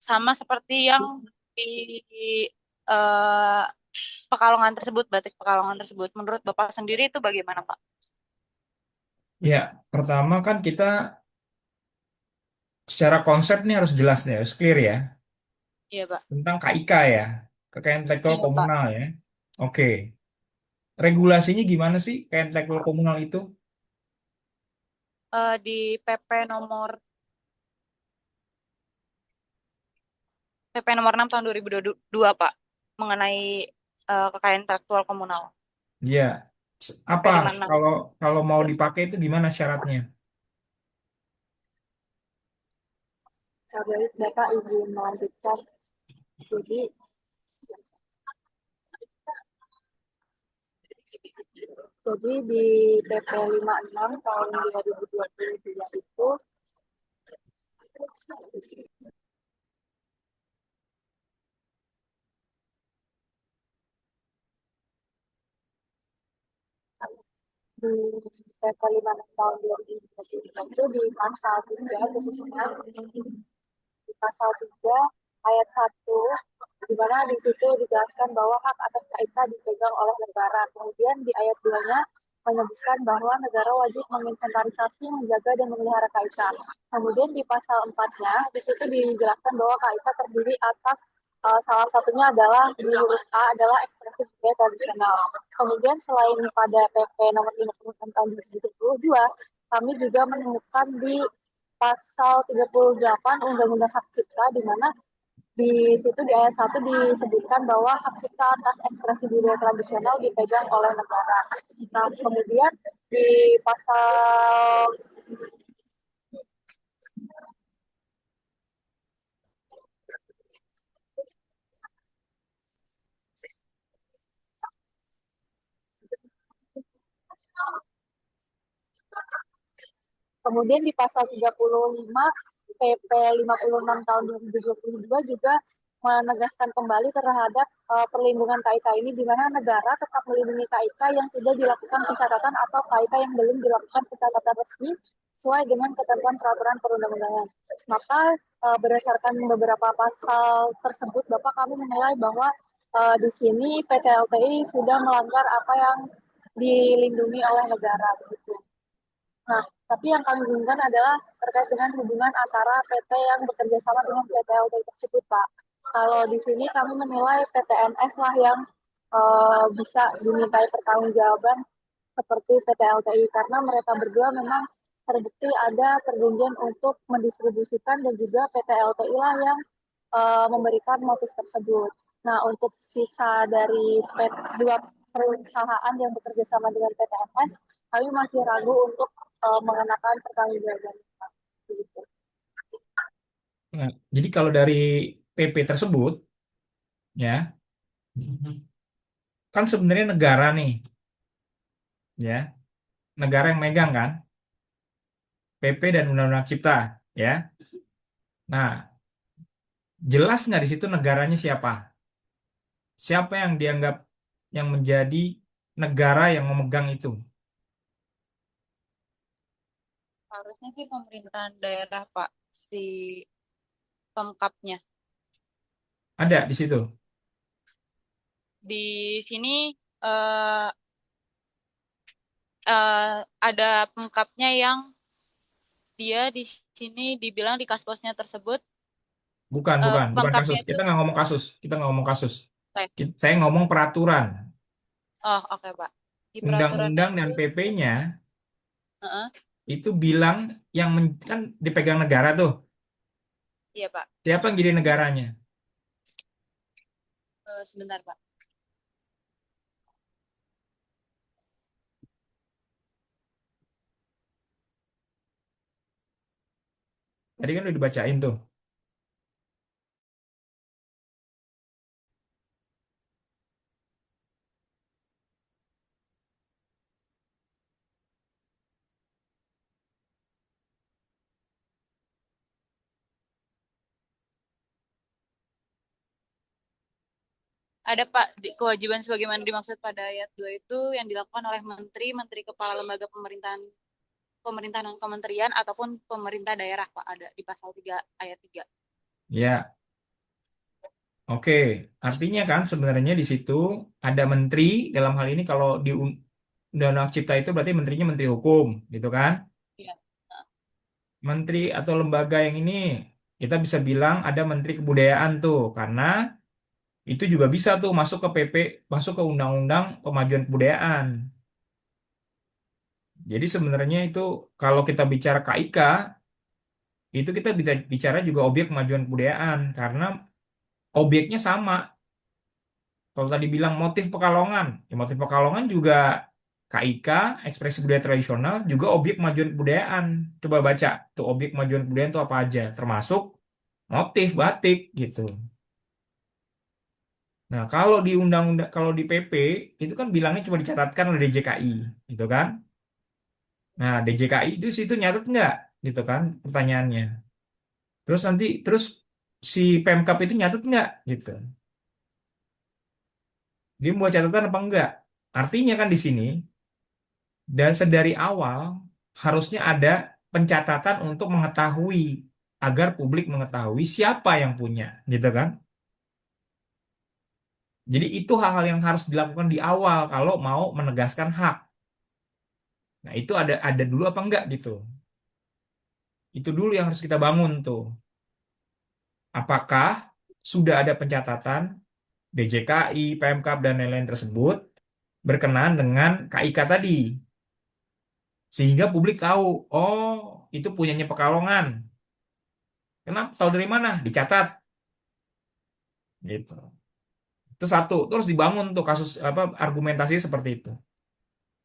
sama seperti yang di eh, Pekalongan tersebut, Batik Pekalongan tersebut. Menurut Bapak sendiri itu bagaimana, Pak? Ya, pertama kan kita secara konsep nih harus jelas nih, harus clear ya. Iya, Pak. Tentang KIK ya, kekayaan intelektual Iya, Pak. komunal ya. Oke, regulasinya gimana sih kekayaan intelektual komunal itu? Di PP nomor 6 tahun 2022, Pak, mengenai kekayaan intelektual komunal. Ya, PP apa 56. kalau kalau mau dipakai itu gimana syaratnya? Baik, Bapak izin melanjutkan. Jadi, di PP 56 tahun 2022 itu di PP 56 tahun 2022 itu di pasal 3 khususnya di pasal 3 ayat 1 di mana di situ dijelaskan bahwa hak atas KIK dipegang oleh negara. Kemudian di ayat 2-nya menyebutkan bahwa negara wajib menginventarisasi, menjaga dan memelihara KIK. Kemudian di pasal 4-nya di situ dijelaskan bahwa KIK terdiri atas salah satunya adalah di huruf A adalah ekspresi budaya tradisional. Kemudian selain pada PP nomor 56 tahun 2022, kami juga menemukan di pasal 38 Undang-Undang Hak Cipta di mana di situ di ayat 1 disebutkan bahwa hak cipta atas ekspresi budaya tradisional dipegang oleh negara. Nah, kemudian di pasal Kemudian di pasal 35 PP 56 tahun 2022 juga menegaskan kembali terhadap perlindungan KIK ini di mana negara tetap melindungi KIK yang tidak dilakukan pencatatan atau KIK yang belum dilakukan pencatatan resmi sesuai dengan ketentuan peraturan perundang-undangan. Maka berdasarkan beberapa pasal tersebut, Bapak kami menilai bahwa di sini PT LTI sudah melanggar apa yang dilindungi oleh negara. Gitu. Nah, tapi yang kami inginkan adalah terkait dengan hubungan antara PT yang bekerja sama dengan PT LTI tersebut, Pak. Kalau di sini kami menilai PTNS lah yang bisa dimintai pertanggungjawaban seperti PT LTI karena mereka berdua memang terbukti ada perjanjian untuk mendistribusikan dan juga PT LTI lah yang memberikan motif tersebut. Nah, untuk sisa dari dua perusahaan yang bekerja sama dengan PTNS, kami masih ragu untuk mengenakan pertanggungjawaban. Begitu. Nah, jadi kalau dari PP tersebut ya, kan sebenarnya negara nih, ya, negara yang megang kan PP dan Undang-Undang Cipta, ya. Nah, jelas nggak di situ negaranya siapa? Siapa yang dianggap yang menjadi negara yang memegang itu? Harusnya sih pemerintahan daerah, Pak, si pemkapnya. Ada di situ. Di sini eh, ada pemkapnya yang dia di sini dibilang di kasposnya tersebut Bukan, bukan, bukan pemkapnya kasus. itu Kita nggak ngomong kasus. Kita nggak ngomong kasus. eh, Saya ngomong peraturan. oh oke, Pak. Di peraturannya Undang-undang itu dan PP-nya heeh, itu bilang yang kan dipegang negara tuh. iya, Pak. Siapa yang jadi negaranya? Sebentar, Pak. Tadi kan udah dibacain tuh. Ada, Pak, kewajiban sebagaimana dimaksud pada ayat 2 itu yang dilakukan oleh menteri, menteri kepala lembaga pemerintahan pemerintahan non kementerian ataupun pemerintah daerah, Pak, ada di pasal 3 ayat 3. Ya. Oke, artinya kan sebenarnya di situ ada menteri, dalam hal ini kalau di Undang-Undang Cipta itu berarti menterinya menteri hukum, gitu kan? Iya. Menteri atau lembaga yang ini kita bisa bilang ada menteri kebudayaan tuh, karena itu juga bisa tuh masuk ke PP, masuk ke Undang-Undang Pemajuan Kebudayaan. Jadi sebenarnya itu kalau kita bicara KIK, itu kita bisa bicara juga objek kemajuan kebudayaan, karena objeknya sama. Kalau tadi bilang motif Pekalongan, ya motif Pekalongan juga KIK, ekspresi budaya tradisional, juga objek kemajuan kebudayaan. Coba baca tuh objek kemajuan kebudayaan itu apa aja, termasuk motif batik gitu. Nah, kalau di undang-undang, kalau di PP itu kan bilangnya cuma dicatatkan oleh DJKI, gitu kan? Nah, DJKI itu situ nyatet nggak, gitu kan? Pertanyaannya. Terus nanti, terus si Pemkap itu nyatet nggak, gitu. Dia membuat catatan apa enggak? Artinya kan di sini dan sedari awal harusnya ada pencatatan untuk mengetahui agar publik mengetahui siapa yang punya, gitu kan? Jadi itu hal-hal yang harus dilakukan di awal kalau mau menegaskan hak. Nah, itu ada dulu apa enggak gitu. Itu dulu yang harus kita bangun tuh. Apakah sudah ada pencatatan DJKI, Pemkab dan lain-lain tersebut berkenaan dengan KIK tadi sehingga publik tahu, oh, itu punyanya Pekalongan. Kenapa? Tahu dari mana? Dicatat gitu. Itu satu, terus dibangun tuh kasus apa argumentasi seperti itu.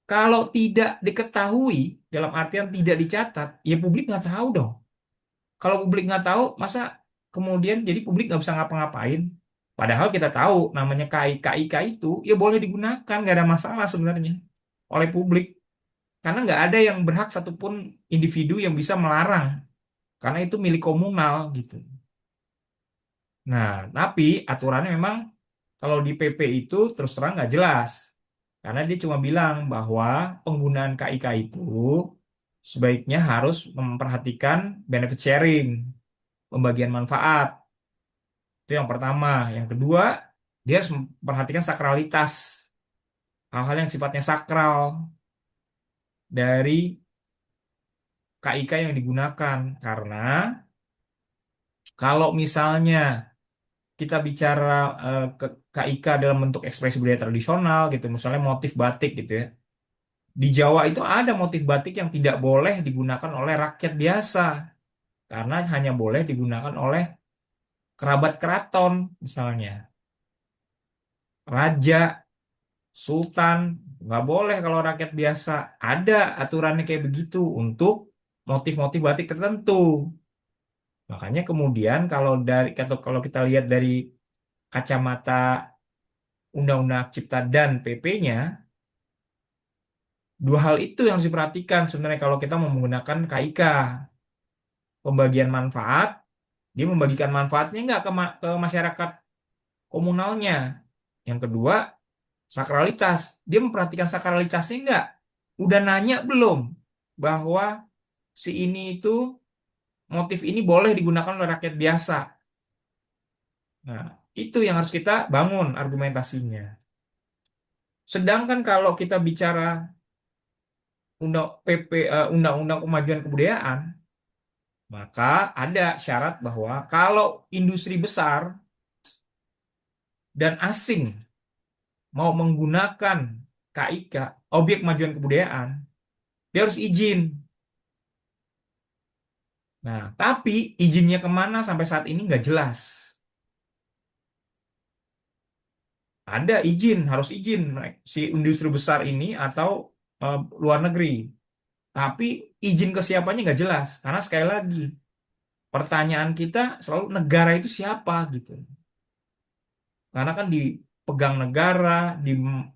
Kalau tidak diketahui dalam artian tidak dicatat, ya publik nggak tahu dong. Kalau publik nggak tahu, masa kemudian jadi publik nggak bisa ngapa-ngapain? Padahal kita tahu namanya KIK itu ya boleh digunakan, nggak ada masalah sebenarnya oleh publik. Karena nggak ada yang berhak satupun individu yang bisa melarang. Karena itu milik komunal gitu. Nah, tapi aturannya memang kalau di PP itu terus terang nggak jelas. Karena dia cuma bilang bahwa penggunaan KIK itu sebaiknya harus memperhatikan benefit sharing, pembagian manfaat. Itu yang pertama. Yang kedua, dia harus memperhatikan sakralitas, hal-hal yang sifatnya sakral dari KIK yang digunakan. Karena kalau misalnya kita bicara ke KIK dalam bentuk ekspresi budaya tradisional gitu, misalnya motif batik gitu ya. Di Jawa itu ada motif batik yang tidak boleh digunakan oleh rakyat biasa karena hanya boleh digunakan oleh kerabat keraton misalnya, raja, sultan, nggak boleh kalau rakyat biasa. Ada aturannya kayak begitu untuk motif-motif batik tertentu. Makanya kemudian kalau kita lihat dari kacamata Undang-Undang Cipta dan PP-nya, dua hal itu yang harus diperhatikan sebenarnya kalau kita mau menggunakan KIK. Pembagian manfaat, dia membagikan manfaatnya nggak ke masyarakat komunalnya. Yang kedua, sakralitas. Dia memperhatikan sakralitasnya nggak? Udah nanya belum bahwa si ini itu motif ini boleh digunakan oleh rakyat biasa. Nah, itu yang harus kita bangun argumentasinya. Sedangkan kalau kita bicara Undang-Undang Kemajuan Kebudayaan, maka ada syarat bahwa kalau industri besar dan asing mau menggunakan KIK, objek kemajuan kebudayaan, dia harus izin. Nah, tapi izinnya kemana sampai saat ini nggak jelas. Ada izin, harus izin si industri besar ini atau luar negeri. Tapi izin ke siapanya nggak jelas. Karena sekali lagi, pertanyaan kita selalu negara itu siapa gitu. Karena kan dipegang negara,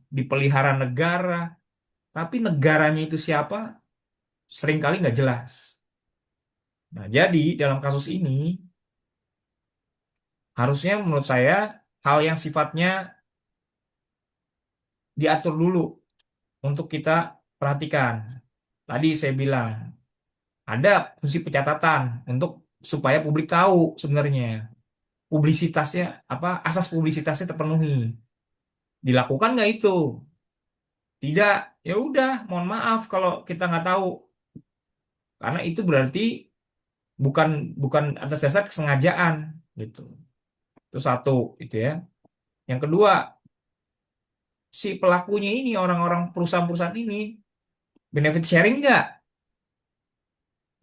dipelihara negara, tapi negaranya itu siapa seringkali nggak jelas. Nah, jadi dalam kasus ini harusnya menurut saya hal yang sifatnya diatur dulu untuk kita perhatikan. Tadi saya bilang ada fungsi pencatatan untuk supaya publik tahu sebenarnya. publisitasnya apa asas publisitasnya terpenuhi. Dilakukan nggak itu? Tidak. Ya udah, mohon maaf kalau kita nggak tahu. Karena itu berarti bukan bukan atas dasar kesengajaan gitu. Itu satu itu ya. Yang kedua, si pelakunya ini orang-orang perusahaan-perusahaan ini benefit sharing nggak?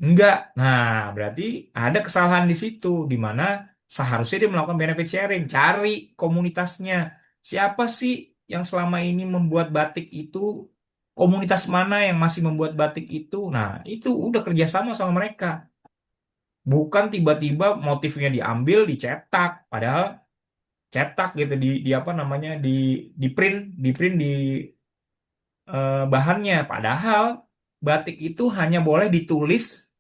Enggak. Nah, berarti ada kesalahan di situ di mana seharusnya dia melakukan benefit sharing, cari komunitasnya. Siapa sih yang selama ini membuat batik itu? Komunitas mana yang masih membuat batik itu? Nah, itu udah kerjasama sama mereka. Bukan tiba-tiba motifnya diambil, dicetak, padahal cetak gitu di apa namanya di print di bahannya. Padahal batik itu hanya boleh ditulis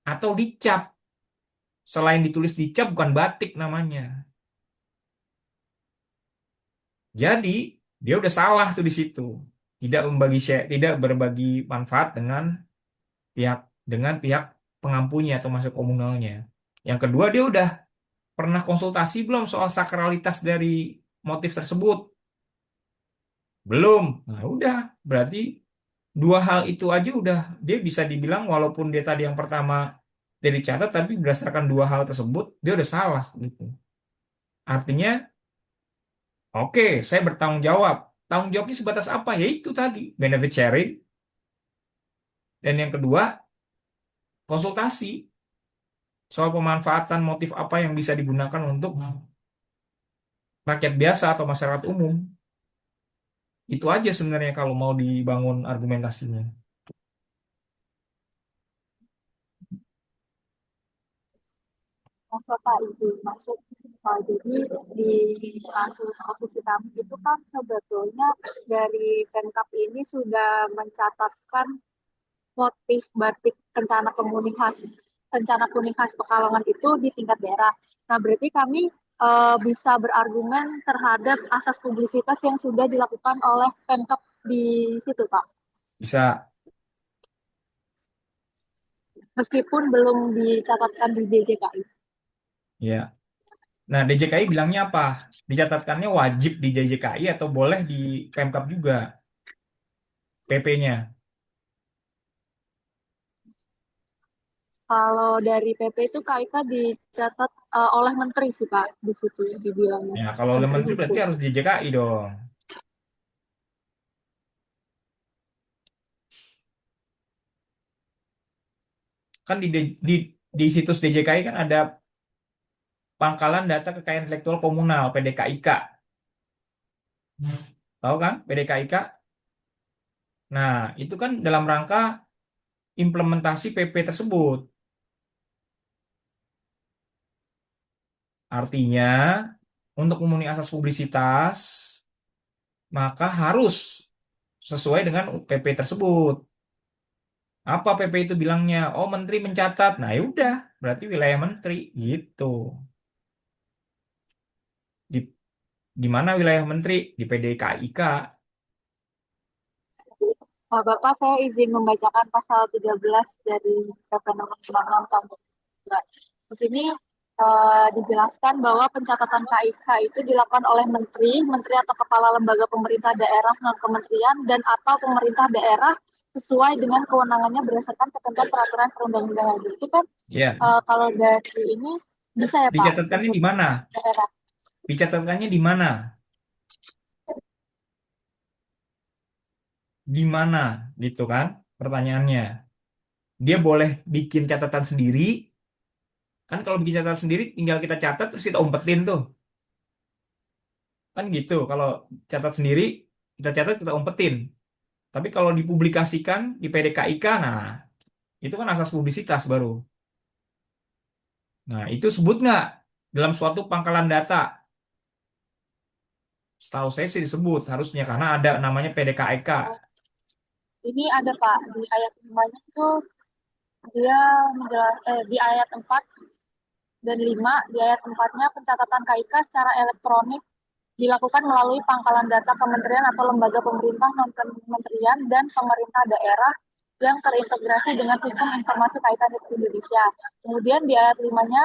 atau dicap. Selain ditulis dicap bukan batik namanya. Jadi dia udah salah tuh di situ. Tidak berbagi manfaat pihak dengan pihak pengampunya atau masuk komunalnya. Yang kedua dia udah pernah konsultasi belum soal sakralitas dari motif tersebut? Belum. Nah, udah berarti dua hal itu aja udah dia bisa dibilang walaupun dia tadi yang pertama dia dicatat tapi berdasarkan dua hal tersebut dia udah salah gitu. Artinya oke, saya bertanggung jawab. Tanggung jawabnya sebatas apa? Yaitu tadi, benefit sharing. Dan yang kedua, konsultasi soal pemanfaatan motif apa yang bisa digunakan untuk rakyat biasa atau masyarakat umum. Itu aja sebenarnya kalau mau dibangun argumentasinya. Maksud Pak itu maksud jadi di kasus posisi kami itu kan sebetulnya dari Pemkab ini sudah mencatatkan motif batik kencana kuning khas Pekalongan itu di tingkat daerah. Nah, berarti kami bisa berargumen terhadap asas publisitas yang sudah dilakukan oleh Pemkab di situ, Pak. Bisa, Meskipun belum dicatatkan di DJKI. ya. Nah, DJKI bilangnya apa? Dicatatkannya wajib di DJKI atau boleh di Pemkab juga PP-nya. Kalau dari PP itu KIK dicatat oleh Menteri sih Pak, di situ dibilangnya. Ya, kalau oleh Menteri menteri berarti Hukum. harus DJKI dong. Kan di situs DJKI kan ada Pangkalan Data Kekayaan Intelektual Komunal PDKIK. Tahu kan PDKIK? Nah, itu kan dalam rangka implementasi PP tersebut. Artinya, untuk memenuhi asas publisitas, maka harus sesuai dengan PP tersebut. Apa PP itu bilangnya? Oh, menteri mencatat. Nah, ya udah, berarti wilayah menteri gitu. Di di mana wilayah menteri? Di PDKIK. Bapak, saya izin membacakan pasal 13 dari PP nomor 96 tahun 2002. Di sini dijelaskan bahwa pencatatan KIK itu dilakukan oleh menteri, menteri atau kepala lembaga pemerintah daerah non kementerian dan atau pemerintah daerah sesuai dengan kewenangannya berdasarkan ketentuan peraturan perundang-undangan. Itu kan Ya, kalau dari ini bisa ya Pak dicatatkannya untuk di mana? daerah. Dicatatkannya di mana? Di mana? Gitu kan? Pertanyaannya. Dia boleh bikin catatan sendiri. Kan kalau bikin catatan sendiri tinggal kita catat terus kita umpetin tuh. Kan gitu. Kalau catat sendiri, kita catat kita umpetin. Tapi kalau dipublikasikan di PDKIK, nah itu kan asas publisitas baru. Nah itu sebut nggak dalam suatu pangkalan data? Setahu saya sih disebut harusnya karena ada namanya PDKIK. Ini ada Pak di ayat 5-nya itu dia di ayat 4 dan 5 di ayat 4-nya pencatatan KIK secara elektronik dilakukan melalui pangkalan data kementerian atau lembaga pemerintah non kementerian dan pemerintah daerah yang terintegrasi dengan sistem informasi KIK di Indonesia. Kemudian di ayat 5-nya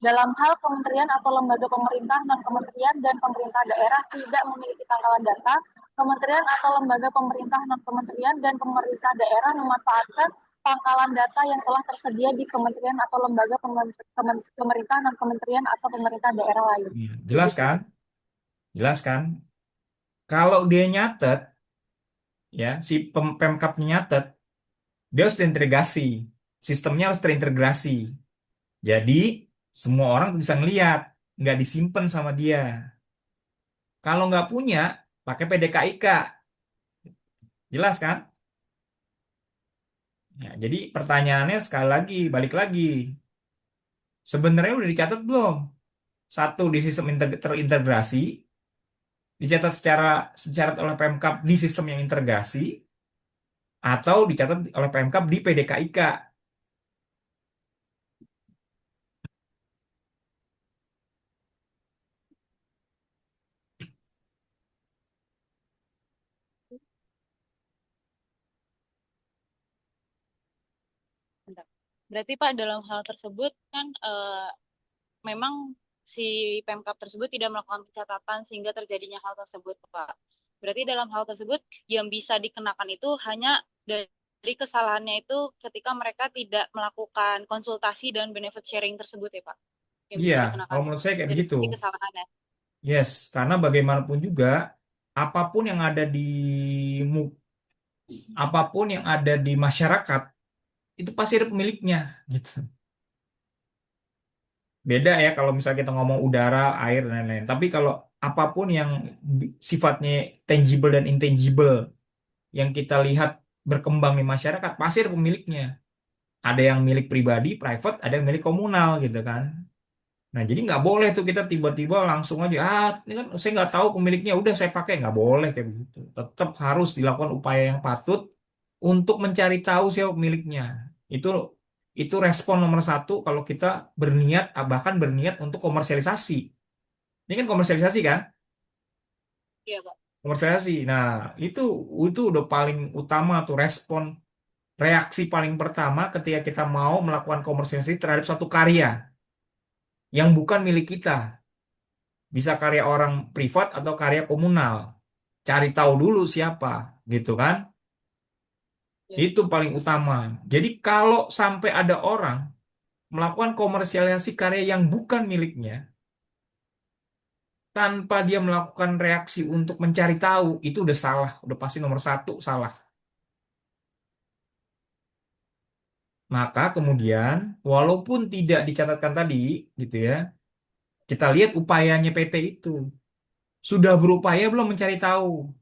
dalam hal kementerian atau lembaga pemerintah, non-kementerian, dan pemerintah daerah tidak memiliki pangkalan data, kementerian atau lembaga pemerintah, non-kementerian, dan pemerintah daerah memanfaatkan pangkalan data yang telah tersedia di kementerian atau lembaga pemerintah, non-kementerian, atau pemerintah daerah lain. Iya, jelas Begitu. kan? Jelas kan? Kalau dia nyatet, ya si Pemkap nyatet, dia harus terintegrasi. Sistemnya harus terintegrasi. Jadi semua orang tuh bisa ngeliat, nggak disimpan sama dia. Kalau nggak punya, pakai PDKIK. Jelas kan? Ya, jadi pertanyaannya sekali lagi, balik lagi. Sebenarnya udah dicatat belum? Satu di sistem terintegrasi, dicatat secara oleh Pemkap di sistem yang integrasi, atau dicatat oleh Pemkap di PDKIK. Berarti Pak dalam hal tersebut kan memang si Pemkap tersebut tidak melakukan pencatatan sehingga terjadinya hal tersebut, Pak. Berarti dalam hal tersebut yang bisa dikenakan itu hanya dari kesalahannya itu ketika mereka tidak melakukan konsultasi dan benefit sharing tersebut ya, Pak. Yang Iya, bisa kalau dikenakan menurut saya kayak dari begitu. sisi kesalahannya. Yes, karena bagaimanapun juga, apapun yang ada mu- apapun yang ada di masyarakat itu pasti ada pemiliknya, gitu. Beda ya kalau misalnya kita ngomong udara, air, dan lain-lain. Tapi kalau apapun yang sifatnya tangible dan intangible yang kita lihat berkembang di masyarakat, pasti ada pemiliknya. Ada yang milik pribadi, private, ada yang milik komunal, gitu kan. Nah, jadi nggak boleh tuh kita tiba-tiba langsung aja, ini kan saya nggak tahu pemiliknya, udah saya pakai. Nggak boleh kayak begitu. Tetap harus dilakukan upaya yang patut untuk mencari tahu siapa pemiliknya. Itu itu respon nomor satu kalau kita berniat, bahkan berniat untuk komersialisasi. Ini kan komersialisasi kan? Iya, Pak. Komersialisasi. Nah, itu udah paling utama tuh respon, reaksi paling pertama ketika kita mau melakukan komersialisasi terhadap suatu karya yang bukan milik kita. Bisa karya orang privat atau karya komunal. Cari tahu dulu siapa, gitu kan? Iya. Itu paling utama. Jadi kalau sampai ada orang melakukan komersialisasi karya yang bukan miliknya, tanpa dia melakukan reaksi untuk mencari tahu, itu udah salah. Udah pasti nomor satu salah. Maka kemudian, walaupun tidak dicatatkan tadi, gitu ya, kita lihat upayanya PT itu. Sudah berupaya belum mencari tahu?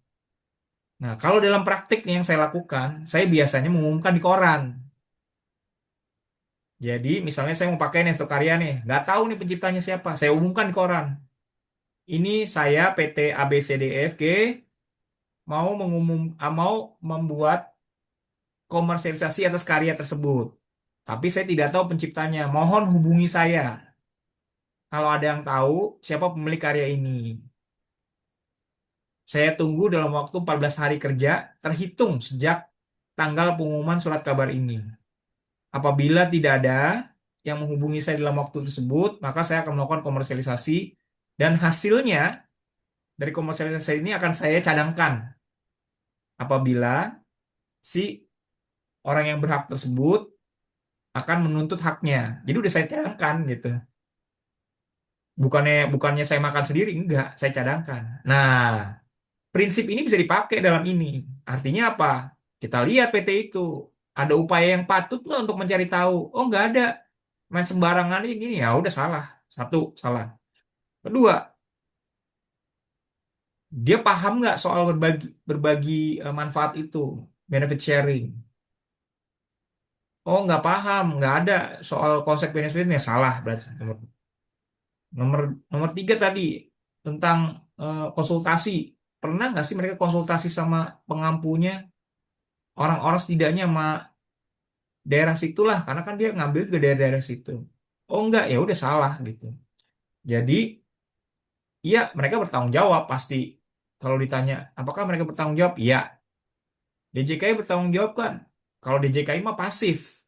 Nah, kalau dalam praktik nih yang saya lakukan, saya biasanya mengumumkan di koran. Jadi, misalnya saya mau pakai nih untuk karya nih, nggak tahu nih penciptanya siapa, saya umumkan di koran. Ini saya PT ABCDFG mau membuat komersialisasi atas karya tersebut. Tapi saya tidak tahu penciptanya. Mohon hubungi saya. Kalau ada yang tahu siapa pemilik karya ini. Saya tunggu dalam waktu 14 hari kerja terhitung sejak tanggal pengumuman surat kabar ini. Apabila tidak ada yang menghubungi saya dalam waktu tersebut, maka saya akan melakukan komersialisasi dan hasilnya dari komersialisasi ini akan saya cadangkan apabila si orang yang berhak tersebut akan menuntut haknya. Jadi udah saya cadangkan gitu. Bukannya saya makan sendiri, enggak, saya cadangkan. Nah, prinsip ini bisa dipakai dalam ini. Artinya apa? Kita lihat PT itu ada upaya yang patut nggak untuk mencari tahu. Oh, nggak ada. Main sembarangan ini gini ya udah salah. Satu, salah. Kedua, dia paham nggak soal berbagi berbagi manfaat itu, benefit sharing. Oh, nggak paham, nggak ada soal konsep benefitnya, salah berarti. Nomor nomor tiga tadi tentang konsultasi. Pernah nggak sih mereka konsultasi sama pengampunya, orang-orang setidaknya sama daerah situlah, karena kan dia ngambil ke daerah-daerah situ. Oh enggak, ya udah salah gitu. Jadi, iya mereka bertanggung jawab pasti. Kalau ditanya, apakah mereka bertanggung jawab? Iya. DJKI bertanggung jawab kan? Kalau DJKI mah pasif.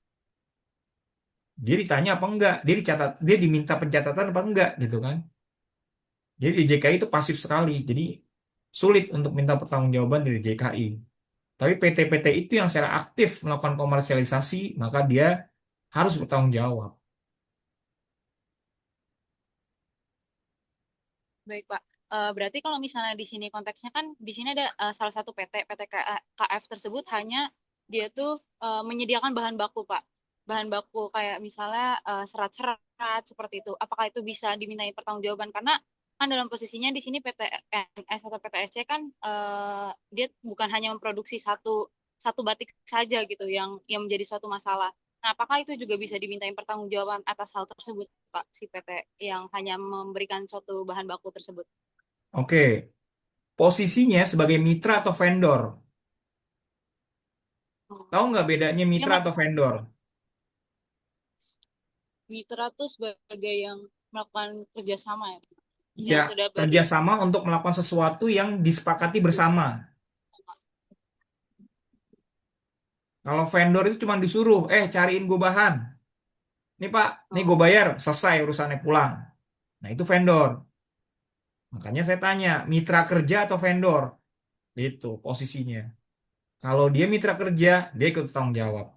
Dia ditanya apa enggak? Dia dicatat, dia diminta pencatatan apa enggak gitu kan? Jadi di JKI itu pasif sekali. Jadi sulit untuk minta pertanggungjawaban dari JKI. Tapi PT-PT itu yang secara aktif melakukan komersialisasi, maka dia harus bertanggung jawab. Baik, Pak. Berarti kalau misalnya di sini konteksnya kan di sini ada salah satu PT KF tersebut hanya dia tuh menyediakan bahan baku, Pak. Bahan baku kayak misalnya serat-serat seperti itu. Apakah itu bisa dimintai pertanggungjawaban? Karena kan dalam posisinya di sini PT NS atau PTSC kan dia bukan hanya memproduksi satu satu batik saja gitu yang menjadi suatu masalah. Nah, apakah itu juga bisa dimintain pertanggungjawaban atas hal tersebut, Pak, si PT yang hanya memberikan suatu bahan baku tersebut? Oke, posisinya sebagai mitra atau vendor. Oh. Tahu nggak bedanya Ya, mitra Mas, atau vendor? mitra tuh sebagai yang melakukan kerjasama ya, Pak? Ya, Yang sudah kerjasama untuk melakukan sesuatu yang disepakati bersama. Kalau vendor itu cuma disuruh, cariin gue bahan. Nih Pak, nih gue oh, bayar, selesai urusannya pulang. Nah itu vendor. Makanya saya tanya, mitra kerja atau vendor? Itu posisinya. Kalau dia mitra kerja, dia ikut tanggung jawab.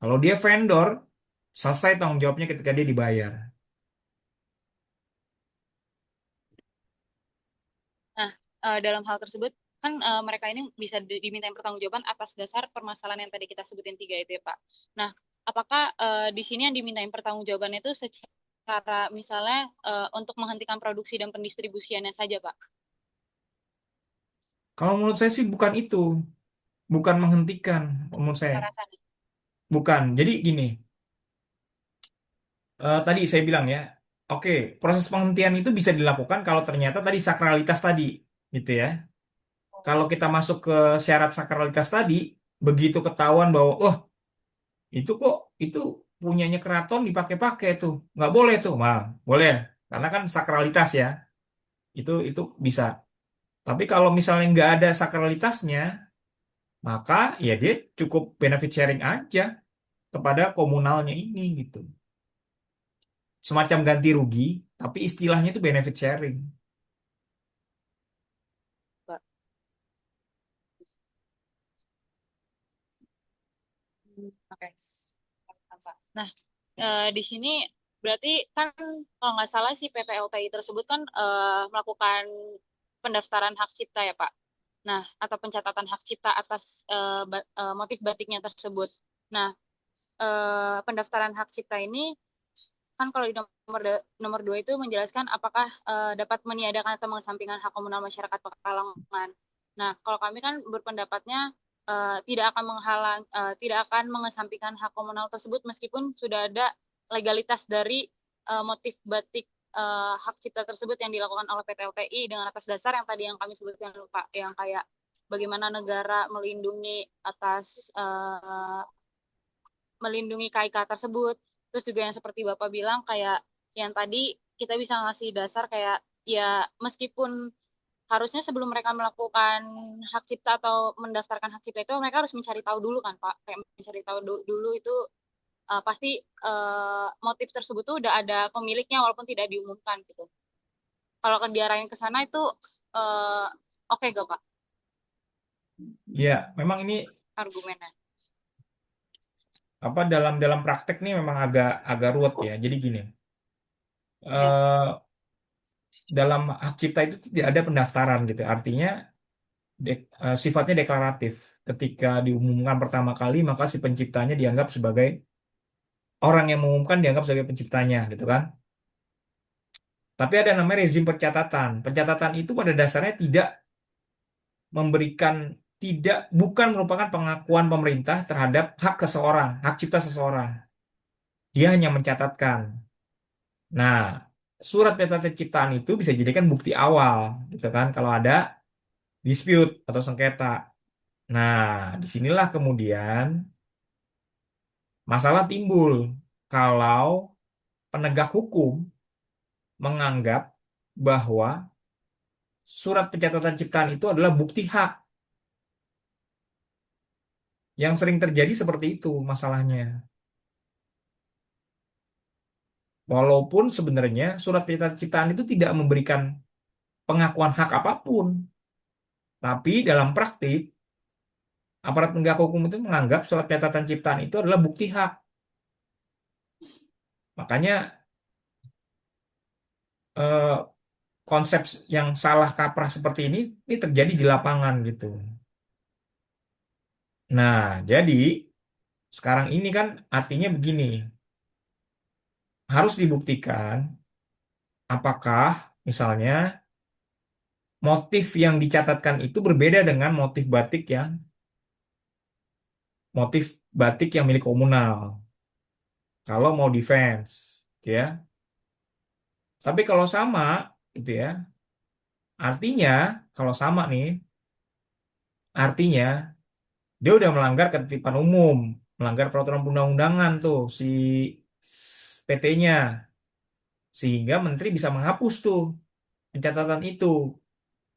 Kalau dia vendor, selesai tanggung jawabnya ketika dia dibayar. nah, dalam hal tersebut kan mereka ini bisa dimintain pertanggungjawaban atas dasar permasalahan yang tadi kita sebutin tiga itu ya Pak. Nah, apakah di sini yang dimintain pertanggungjawaban itu secara misalnya untuk menghentikan produksi dan pendistribusiannya saja Pak? Kalau menurut saya sih bukan itu. Bukan menghentikan, menurut saya. Ke arah sana. Bukan. Jadi gini, tadi saya bilang ya, oke, proses penghentian itu bisa dilakukan kalau ternyata tadi sakralitas tadi, gitu ya. Kalau kita masuk ke syarat sakralitas tadi, begitu ketahuan bahwa, oh, itu kok, itu punyanya keraton dipakai-pakai tuh. Nggak boleh tuh. Wah, boleh. Karena kan sakralitas ya. Itu bisa. Tapi kalau misalnya nggak ada sakralitasnya, maka ya dia cukup benefit sharing aja kepada komunalnya ini gitu. Semacam ganti rugi, tapi istilahnya itu benefit sharing. Pak. Oke. Nah, di sini berarti kan kalau nggak salah si PT LTI tersebut kan melakukan pendaftaran hak cipta ya Pak. Nah, atau pencatatan hak cipta atas motif batiknya tersebut. Nah, pendaftaran hak cipta ini kan kalau di nomor 2 itu menjelaskan apakah dapat meniadakan atau mengesampingkan hak komunal masyarakat Pekalongan. Nah, kalau kami kan berpendapatnya tidak akan mengesampingkan hak komunal tersebut meskipun sudah ada legalitas dari motif batik hak cipta tersebut yang dilakukan oleh PT LTI dengan atas dasar yang tadi yang kami sebutkan Pak, yang kayak bagaimana negara melindungi KIK tersebut. Terus juga yang seperti Bapak bilang kayak yang tadi kita bisa ngasih dasar kayak ya meskipun harusnya sebelum mereka melakukan hak cipta atau mendaftarkan hak cipta itu mereka harus mencari tahu dulu kan Pak. Kayak mencari tahu dulu itu pasti motif tersebut tuh udah ada pemiliknya walaupun tidak diumumkan gitu. Kalau diarahin ke sana itu uh, oke gak Pak Ya, memang ini argumennya? apa dalam dalam praktek nih memang agak agak ruwet ya. Jadi gini, Ya. eh, dalam hak cipta itu tidak ada pendaftaran gitu. Artinya sifatnya deklaratif. Ketika diumumkan pertama kali, maka si penciptanya dianggap sebagai orang yang mengumumkan dianggap sebagai penciptanya gitu kan. Tapi ada namanya rezim pencatatan. Pencatatan itu pada dasarnya tidak memberikan tidak bukan merupakan pengakuan pemerintah terhadap hak seseorang, hak cipta seseorang. Dia hanya mencatatkan. Nah, surat pencatatan ciptaan itu bisa dijadikan bukti awal, gitu kan? Kalau ada dispute atau sengketa. Nah, disinilah kemudian masalah timbul kalau penegak hukum menganggap bahwa surat pencatatan ciptaan itu adalah bukti hak. Yang sering terjadi seperti itu masalahnya. Walaupun sebenarnya surat perintah ciptaan itu tidak memberikan pengakuan hak apapun, tapi dalam praktik aparat penegak hukum itu menganggap surat catatan ciptaan itu adalah bukti hak. Makanya eh, konsep yang salah kaprah seperti ini terjadi di lapangan gitu. Nah, jadi sekarang ini kan artinya begini, harus dibuktikan apakah misalnya motif yang dicatatkan itu berbeda dengan motif batik yang milik komunal. Kalau mau defense, gitu ya. Tapi kalau sama, gitu ya. Artinya, kalau sama nih, artinya dia udah melanggar ketertiban umum, melanggar peraturan undang-undangan tuh si PT-nya, sehingga menteri bisa menghapus tuh pencatatan itu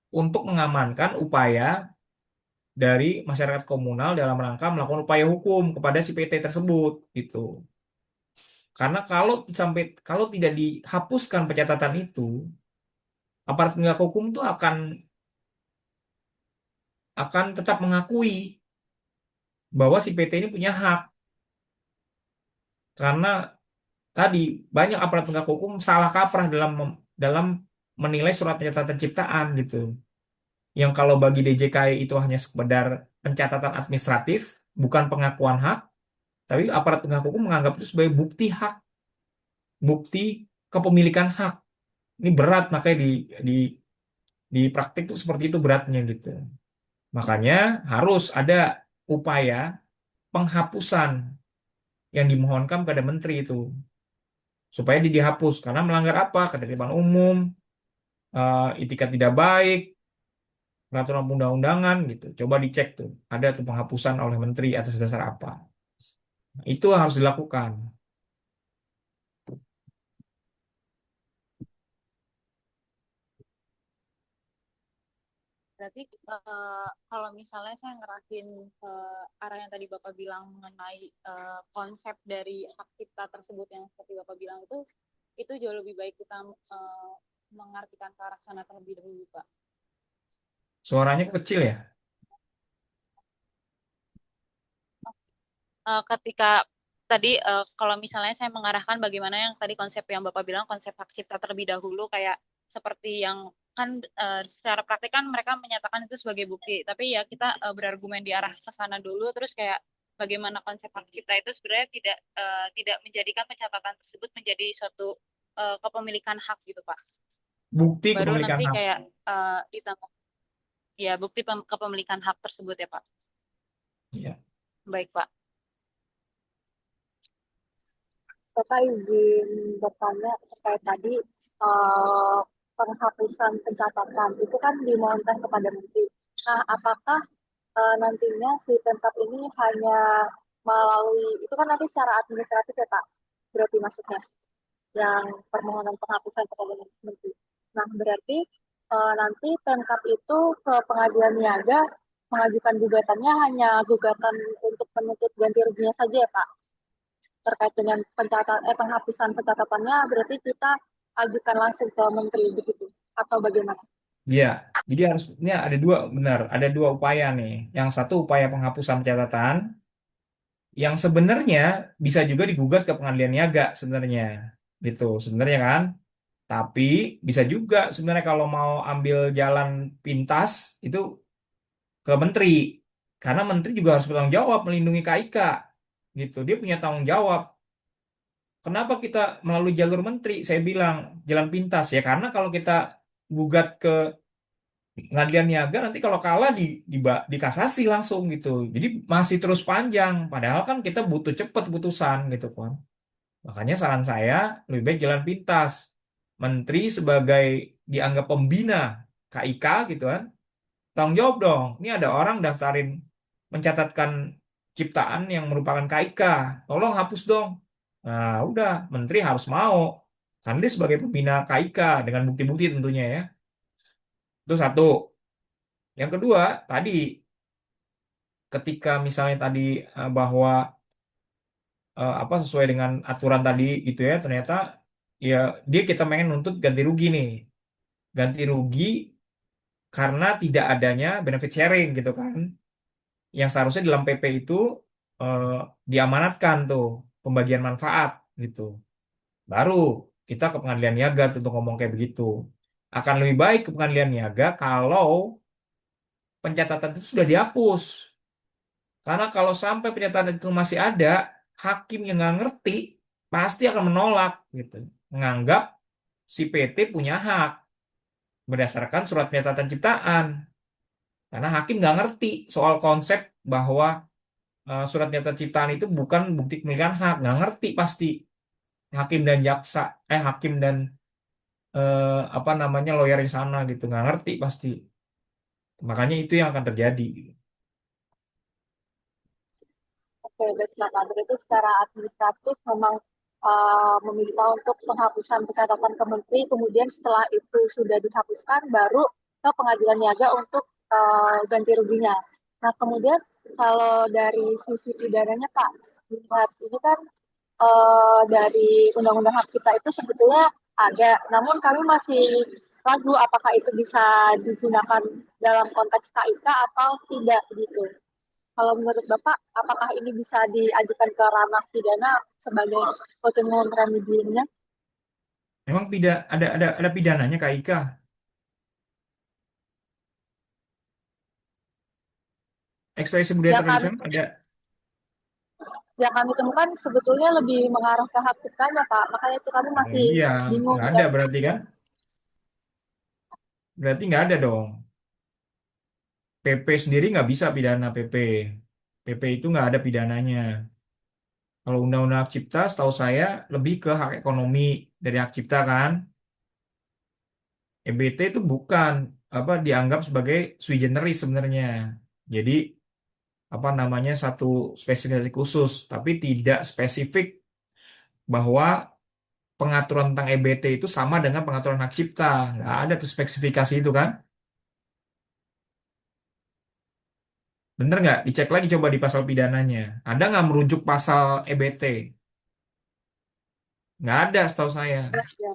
untuk mengamankan upaya dari masyarakat komunal dalam rangka melakukan upaya hukum kepada si PT tersebut gitu. Karena kalau tidak dihapuskan pencatatan itu, aparat penegak hukum itu akan tetap mengakui bahwa si PT ini punya hak. Karena tadi banyak aparat penegak hukum salah kaprah dalam menilai surat pencatatan ciptaan gitu. Yang kalau bagi DJKI itu hanya sekedar pencatatan administratif, bukan pengakuan hak, tapi aparat penegak hukum menganggap itu sebagai bukti hak, bukti kepemilikan hak. Ini berat, makanya di di praktik tuh seperti itu beratnya gitu. Makanya harus ada upaya penghapusan yang dimohonkan pada menteri itu supaya dihapus karena melanggar apa? Ketertiban umum, itikat tidak baik, peraturan undang-undangan gitu. Coba dicek tuh, ada tuh penghapusan oleh menteri atas dasar apa? Itu harus dilakukan. Berarti kalau misalnya saya ngerasain arah yang tadi Bapak bilang mengenai konsep dari hak cipta tersebut yang seperti Bapak bilang itu jauh lebih baik kita mengartikan ke arah sana terlebih dahulu, Pak. Suaranya kecil ya? Ketika tadi kalau misalnya saya mengarahkan bagaimana yang tadi konsep yang Bapak bilang konsep hak cipta terlebih dahulu kayak seperti yang kan secara praktik kan mereka menyatakan itu sebagai bukti tapi ya kita berargumen di arah ke sana dulu terus kayak bagaimana konsep hak cipta itu sebenarnya tidak menjadikan pencatatan tersebut menjadi suatu kepemilikan hak gitu Pak. Bukti Baru kepemilikan nanti hak. kayak ditambah ya bukti kepemilikan hak tersebut ya Pak. Ya. Baik Pak. Bapak izin bertanya terkait tadi eh, penghapusan pencatatan itu kan dimohonkan kepada menteri. Nah, apakah nantinya si Pemkab ini hanya melalui itu kan nanti secara administratif ya Pak? Berarti maksudnya yang permohonan penghapusan kepada menteri. Nah, berarti nanti Pemkab itu ke pengadilan niaga mengajukan gugatannya hanya gugatan untuk menuntut ganti ruginya saja ya Pak? Terkait dengan penghapusan pencatatannya berarti kita ajukan langsung ke menteri begitu atau bagaimana? Iya, jadi ini ada dua upaya nih. Yang satu upaya penghapusan pencatatan, yang sebenarnya bisa juga digugat ke pengadilan niaga sebenarnya, gitu sebenarnya kan. Tapi bisa juga sebenarnya kalau mau ambil jalan pintas itu ke menteri, karena menteri juga harus bertanggung jawab melindungi KIK, gitu. Dia punya tanggung jawab. Kenapa kita melalui jalur menteri? Saya bilang jalan pintas ya, karena kalau kita gugat ke pengadilan niaga nanti kalau kalah dikasasi langsung gitu. Jadi masih terus panjang. Padahal kan kita butuh cepat putusan gitu kan. Makanya saran saya lebih baik jalan pintas. Menteri sebagai dianggap pembina KIK gitu kan. Tanggung jawab dong. Ini ada orang daftarin mencatatkan ciptaan yang merupakan KIK. Tolong hapus dong. Nah, udah menteri harus mau. Karena dia sebagai pembina KIK dengan bukti-bukti tentunya ya. Itu satu. Yang kedua, tadi ketika misalnya tadi bahwa apa sesuai dengan aturan tadi gitu ya, ternyata ya dia kita pengen nuntut ganti rugi nih. Ganti rugi karena tidak adanya benefit sharing gitu kan. Yang seharusnya dalam PP itu eh, diamanatkan tuh pembagian manfaat gitu. Baru kita ke pengadilan niaga tuh untuk ngomong kayak begitu. Akan lebih baik ke pengadilan niaga kalau pencatatan itu sudah dihapus. Karena kalau sampai pencatatan itu masih ada, hakim yang nggak ngerti pasti akan menolak gitu. Menganggap si PT punya hak berdasarkan surat penyatatan ciptaan. Karena hakim nggak ngerti soal konsep bahwa surat penyatatan ciptaan itu bukan bukti kepemilikan hak. Nggak ngerti pasti hakim dan jaksa, hakim dan apa namanya lawyer di sana gitu. Nggak ngerti pasti. Makanya itu yang akan terjadi. Oke, baiklah Pak. Berarti secara administratif memang meminta untuk penghapusan pencatatan ke menteri, kemudian setelah itu sudah dihapuskan, baru ke pengadilan niaga untuk ganti ruginya. Nah, kemudian kalau dari sisi pidananya Pak, lihat ini kan dari undang-undang hak cipta itu sebetulnya ada, namun kami masih ragu apakah itu bisa digunakan dalam konteks KIK atau tidak gitu. Kalau menurut Bapak, apakah ini bisa diajukan ke ranah pidana sebagai continuum remediumnya? Emang ada pidananya Kak Ika? Ekspresi budaya Ya kami, tradisional ada. yang kami temukan sebetulnya lebih mengarah ke hak ciptanya, Pak. Makanya itu kami Oh masih iya, bingung nggak ada dan berarti kan? Berarti nggak ada dong. PP sendiri nggak bisa pidana PP. PP itu nggak ada pidananya. Kalau Undang-Undang Hak Cipta, setahu saya lebih ke hak ekonomi dari hak cipta kan. EBT itu bukan apa dianggap sebagai sui generis sebenarnya. Jadi apa namanya satu spesifikasi khusus, tapi tidak spesifik bahwa pengaturan tentang EBT itu sama dengan pengaturan hak cipta. Nggak ada tuh spesifikasi itu kan. Bener nggak? Dicek lagi coba di pasal pidananya. Ada nggak merujuk pasal EBT? Nggak ada setahu saya. ya.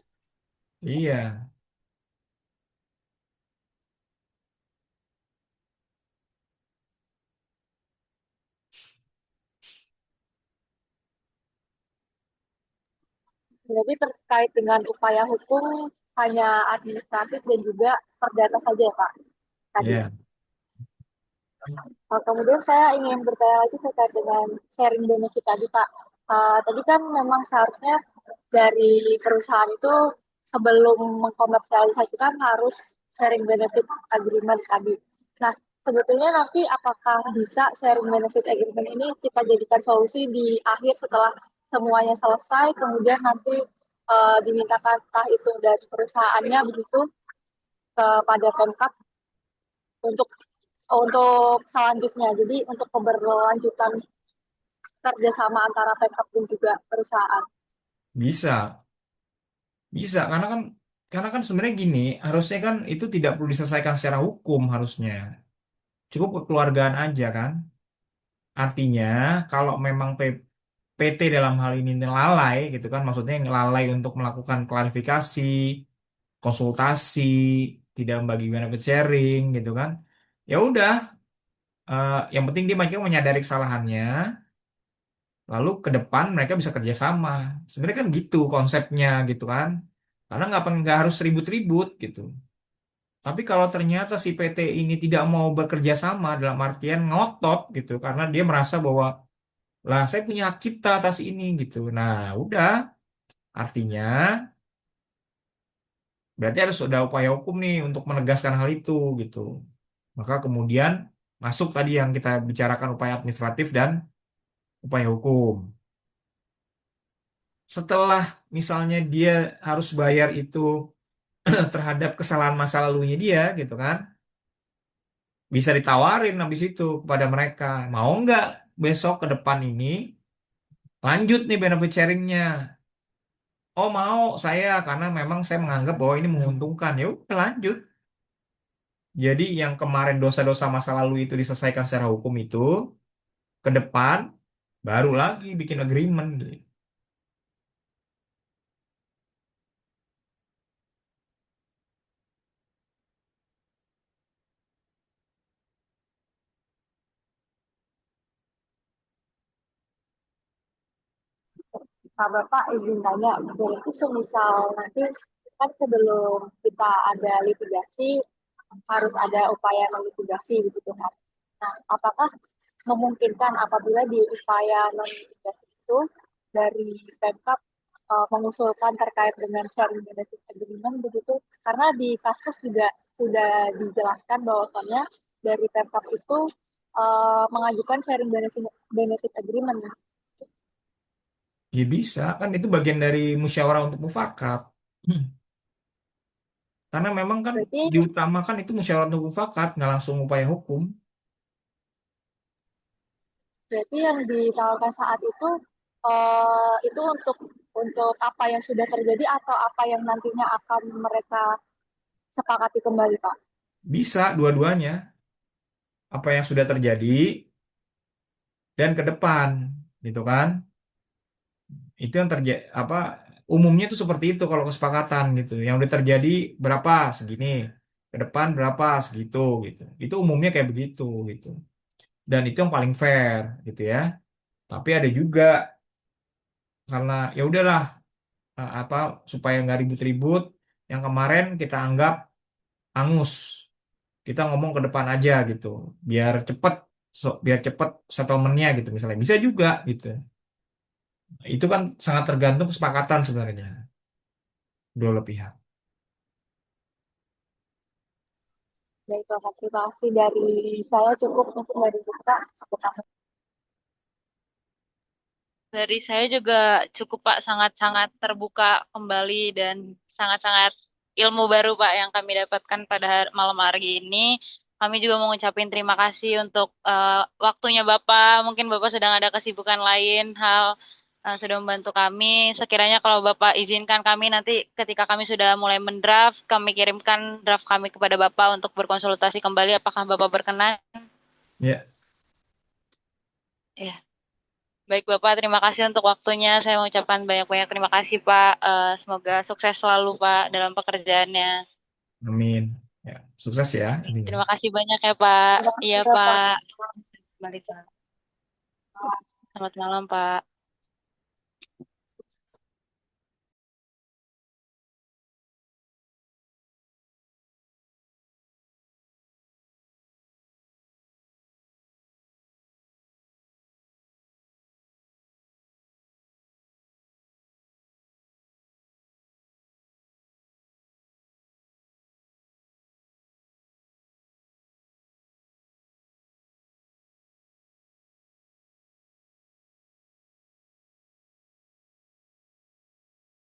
Iya, Jadi terkait dengan upaya hukum hanya administratif dan juga perdata saja ya, Pak. Tadi. iya, Kemudian saya ingin bertanya lagi terkait dengan sharing benefit tadi, Pak. Tadi kan memang seharusnya dari perusahaan itu sebelum mengkomersialisasikan harus sharing benefit agreement tadi. Nah, sebetulnya nanti apakah bisa sharing benefit agreement ini kita jadikan solusi di akhir setelah semuanya selesai, kemudian nanti dimintakan entah itu dari perusahaannya begitu kepada Pemkap untuk selanjutnya. Jadi untuk keberlanjutan kerjasama antara Pemkap dan juga perusahaan. bisa, bisa karena kan sebenarnya gini, harusnya kan itu tidak perlu diselesaikan secara hukum harusnya, cukup kekeluargaan aja kan. Artinya kalau memang PT dalam hal ini lalai gitu kan, maksudnya lalai untuk melakukan klarifikasi, konsultasi, tidak membagi benefit sharing gitu kan. Ya udah, yang penting dia mereka menyadari kesalahannya, lalu ke depan mereka bisa kerjasama. Sebenarnya kan gitu konsepnya gitu kan. Karena nggak harus ribut-ribut gitu. Tapi kalau ternyata si PT ini tidak mau bekerja sama dalam artian ngotot gitu, karena dia merasa bahwa lah saya punya hak cipta atas ini gitu. Nah udah, artinya berarti harus ada upaya hukum nih untuk menegaskan hal itu gitu. Maka kemudian masuk tadi yang kita bicarakan upaya administratif dan upaya hukum. Setelah misalnya dia harus bayar itu terhadap kesalahan masa lalunya dia gitu kan, bisa ditawarin habis itu kepada mereka. Mau nggak besok ke depan ini lanjut nih benefit sharingnya? Oh mau saya karena memang saya menganggap bahwa ini menguntungkan. Ya udah lanjut. Jadi yang kemarin dosa-dosa masa lalu itu diselesaikan secara hukum itu ke depan baru lagi bikin agreement. Nah, Bapak izin tanya, berarti semisal nanti kan sebelum kita ada litigasi, harus ada upaya non-litigasi begitu kan. Nah, apakah memungkinkan apabila di upaya non-litigasi itu dari Pemkab mengusulkan terkait dengan sharing benefit agreement begitu? Karena di kasus juga sudah dijelaskan bahwasannya dari Pemkab itu mengajukan sharing benefit agreement. Ya bisa, kan itu bagian dari musyawarah untuk mufakat. Karena memang kan Berarti diutamakan itu musyawarah untuk mufakat, nggak langsung upaya hukum. Berarti yang ditawarkan saat itu untuk apa yang sudah terjadi atau apa yang nantinya akan mereka sepakati kembali, Pak? Bisa dua-duanya, apa yang sudah terjadi dan ke depan, gitu kan? Itu yang terjadi apa umumnya itu seperti itu kalau kesepakatan gitu. Yang udah terjadi berapa segini, ke depan berapa segitu gitu. Itu umumnya kayak begitu gitu. Dan itu yang paling fair gitu ya. Tapi ada juga karena ya udahlah apa supaya nggak ribut-ribut, yang kemarin kita anggap angus. Kita ngomong ke depan aja gitu. Biar cepet settlementnya gitu misalnya. Bisa juga gitu. Itu kan sangat tergantung kesepakatan sebenarnya dua belah pihak. Ya itu akan terima kasih dari saya cukup mungkin dari kita. Dari saya juga cukup Pak, sangat-sangat terbuka kembali dan sangat-sangat ilmu baru Pak yang kami dapatkan pada malam hari ini. Kami juga mau ngucapin terima kasih untuk waktunya Bapak. Mungkin Bapak sedang ada kesibukan lain hal, sudah membantu kami. Sekiranya kalau Bapak izinkan kami nanti ketika kami sudah mulai mendraft, kami kirimkan draft kami kepada Bapak untuk berkonsultasi kembali. Apakah Bapak berkenan? Ya, Ya. Baik Bapak, terima kasih untuk waktunya. Saya mengucapkan banyak-banyak terima kasih Pak. Semoga sukses selalu Pak dalam pekerjaannya. amin. Ya, sukses ya intinya. Terima kasih banyak ya Pak. Terima Iya kasih, Bapak. Pak. Balik Pak. Selamat malam Pak.